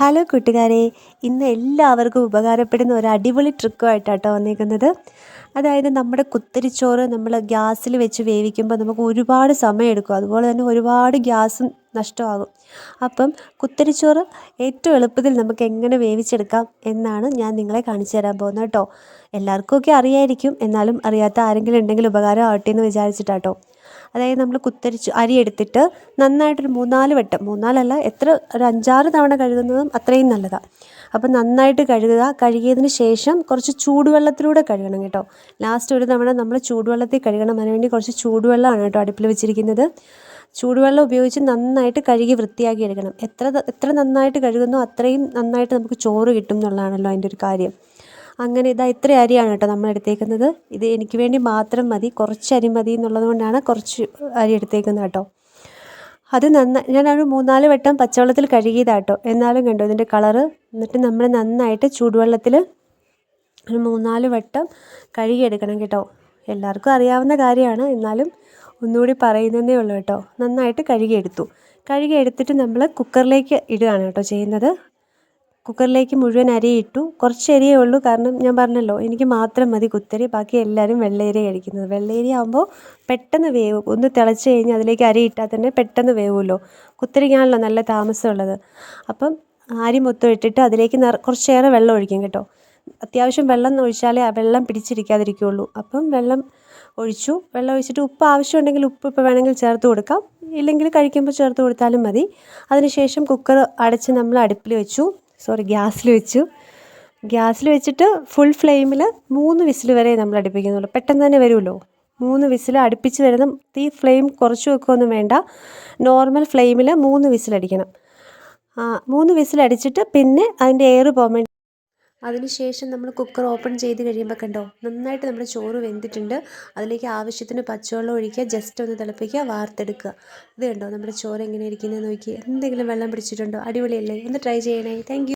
Hello കൂട്ടുകാരെ, ഇന്ന് എല്ലാവർക്കും ഉപകാരപ്പെടുന്ന ഒരു അടിപൊളി ട്രിക്കുമായിട്ടാട്ടോ വന്നിരിക്കുന്നത്. അതായത് നമ്മുടെ കുത്തരിച്ചോറ് നമ്മൾ ഗ്യാസിൽ വെച്ച് വേവിക്കുമ്പോൾ നമുക്ക് ഒരുപാട് സമയമെടുക്കും, അതുപോലെ തന്നെ ഒരുപാട് ഗ്യാസും നഷ്ടമാകും. അപ്പം കുത്തരിച്ചോറ് ഏറ്റവും എളുപ്പത്തിൽ നമുക്ക് എങ്ങനെ വേവിച്ചെടുക്കാം എന്നാണ് ഞാൻ നിങ്ങളെ കാണിച്ചു തരാൻ പോകുന്നത് കേട്ടോ. എല്ലാവർക്കും അറിയായിരിക്കും, എന്നാലും അറിയാത്ത ആരെങ്കിലും ഉണ്ടെങ്കിൽ ഉപകാരം ആവട്ടെ എന്ന് വിചാരിച്ചിട്ടാട്ടോ. അതായത് നമ്മൾ അരി എടുത്തിട്ട് നന്നായിട്ടൊരു 3-4 വട്ടം, 3-4 എത്ര, ഒരു 5-6 തവണ കഴുകുന്നതും അത്രയും നല്ലതാണ്. അപ്പം നന്നായിട്ട് കഴുകുക. കഴുകിയതിന് ശേഷം കുറച്ച് ചൂടുവെള്ളത്തിലൂടെ കഴുകണം കേട്ടോ. ലാസ്റ്റ് ഒരു തവണ നമ്മൾ ചൂടുവെള്ളത്തിൽ കഴുകണം. അതിനുവേണ്ടി കുറച്ച് ചൂടുവെള്ളമാണ് കേട്ടോ അടുപ്പിൽ വെച്ചിരിക്കുന്നത്. ചൂടുവെള്ളം ഉപയോഗിച്ച് നന്നായിട്ട് കഴുകി വൃത്തിയാക്കി എടുക്കണം. എത്ര നന്നായിട്ട് കഴുകുന്നോ അത്രയും നന്നായിട്ട് നമുക്ക് ചോറ് കിട്ടും എന്നുള്ളതാണല്ലോ അതിൻ്റെ ഒരു കാര്യം. അങ്ങനെ ഇത്ര അരിയാണ് കേട്ടോ നമ്മൾ എടുത്തേക്കുന്നത്. ഇത് എനിക്ക് വേണ്ടി മാത്രം മതി, കുറച്ച് അരി മതി എന്നുള്ളത് കൊണ്ടാണ് കുറച്ച് അരി എടുത്തേക്കുന്നത് കേട്ടോ. അത് ഞാനൊരു 3-4 വട്ടം പച്ചവെള്ളത്തിൽ കഴുകിയതാട്ടോ. എന്നാലും കണ്ടോ ഇതിൻ്റെ കളറ്. എന്നിട്ട് നമ്മൾ നന്നായിട്ട് ചൂടുവെള്ളത്തിൽ ഒരു 3-4 വട്ടം കഴുകിയെടുക്കണം കേട്ടോ. എല്ലാവർക്കും അറിയാവുന്ന കാര്യമാണ്, എന്നാലും ഒന്നുകൂടി പറയുന്നതേ ഉള്ളൂ കേട്ടോ. നന്നായിട്ട് കഴുകിയെടുത്തിട്ട് നമ്മൾ കുക്കറിലേക്ക് ഇടുകയാണ് കേട്ടോ ചെയ്യുന്നത്. കുക്കറിലേക്ക് മുഴുവൻ അരി ഇട്ടു. കുറച്ച് അരിയേ ഉള്ളൂ, കാരണം ഞാൻ പറഞ്ഞല്ലോ എനിക്ക് മാത്രം മതി കുത്തരി, ബാക്കി എല്ലാവരും വെള്ളയരി കഴിക്കുന്നത്. വെള്ളയരി ആകുമ്പോൾ പെട്ടെന്ന് വേവും. ഒന്ന് തിളച്ച് കഴിഞ്ഞ് അതിലേക്ക് അരി ഇട്ടാൽ തന്നെ പെട്ടെന്ന് വേവുമല്ലോ. കുത്തരിക്കാണല്ലോ നല്ല താമസമുള്ളത്. അപ്പം അരി മൊത്തം ഇട്ടിട്ട് അതിലേക്ക് കുറച്ചേറെ വെള്ളം ഒഴിക്കും കേട്ടോ. അത്യാവശ്യം വെള്ളം ഒഴിച്ചാലേ ആ വെള്ളം പിടിച്ചിരിക്കാതിരിക്കുകയുള്ളൂ. അപ്പം വെള്ളം ഒഴിച്ചിട്ട് ഉപ്പ് ആവശ്യമുണ്ടെങ്കിൽ ഉപ്പ് ഇപ്പോൾ വേണമെങ്കിൽ ചേർത്ത് കൊടുക്കാം, ഇല്ലെങ്കിൽ കഴിക്കുമ്പോൾ ചേർത്ത് കൊടുത്താലും മതി. അതിനുശേഷം കുക്കർ അടച്ച് നമ്മൾ ഗ്യാസിൽ വെച്ചിട്ട് ഫുൾ ഫ്ലെയിമിൽ 3 വിസിൽ വരെ നമ്മൾ അടുപ്പിക്കുന്നുള്ളൂ. പെട്ടെന്ന് തന്നെ വരുമല്ലോ. 3 വിസിൽ അടുപ്പിച്ച് വരുന്ന തീ ഫ്ലെയിം കുറച്ച് വെക്കുകയൊന്നും വേണ്ട. നോർമൽ ഫ്ലെയിമിൽ 3 വിസിലടിക്കണം. 3 വിസിലടിച്ചിട്ട് പിന്നെ അതിൻ്റെ എയർ പോകാൻ വേണ്ടി അതിനുശേഷം നമ്മൾ കുക്കർ ഓപ്പൺ ചെയ്ത് കഴിയുമ്പോൾ കണ്ടോ നന്നായിട്ട് നമ്മുടെ ചോറ് വെന്തിട്ടുണ്ട്. അതിലേക്ക് ആവശ്യത്തിന് പച്ചവെള്ളം ഒഴിക്കുക, ജസ്റ്റ് ഒന്ന് തിളപ്പിക്കുക, വാർത്തെടുക്കുക. ഇത് കണ്ടോ നമ്മുടെ ചോറ് എങ്ങനെ ഇരിക്കുന്നതെന്ന് നോക്കി. എന്തെങ്കിലും വെള്ളം പിടിച്ചിട്ടുണ്ടോ? അടിപൊളിയല്ലേ? ഒന്ന് ട്രൈ ചെയ്യണേ. Thank you.